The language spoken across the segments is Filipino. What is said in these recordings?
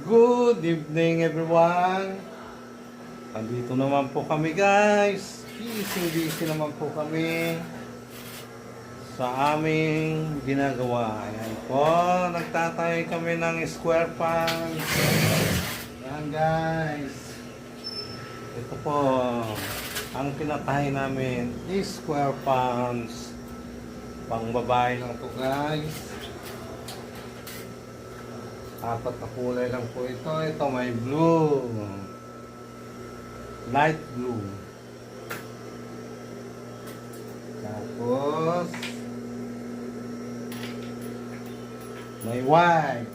Good evening everyone. Andito naman po kami guys. Busy naman po kami sa aming ginagawa. Ayan po, nagtatayo kami ng square pan. Ayan guys. Ito po, ang tinatahay namin is square pans. Pang babae lang to guys. Apat na kulay lang po ito. Ito may blue. Light blue. Tapos may white.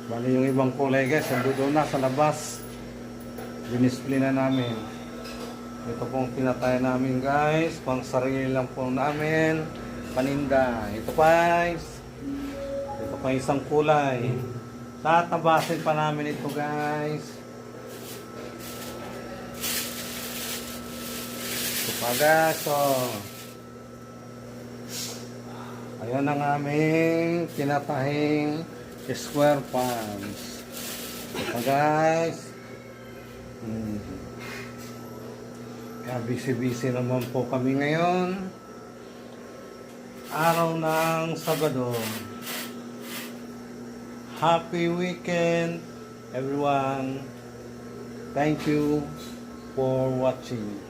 Bali yung ibang kulay guys, doon na sa labas. Dinisplay na namin. Ito pong pinatay namin guys. Pang sarili lang po namin. Paninda. Ito guys. Ito pa isang kulay. Tatabasin pa namin ito guys. Ito pa guys. So, ayan ang aming tinatahing square pans. Ito pa guys. Kaya busy naman po kami ngayon. Araw ng Sabado. Happy weekend everyone. Thank you for watching.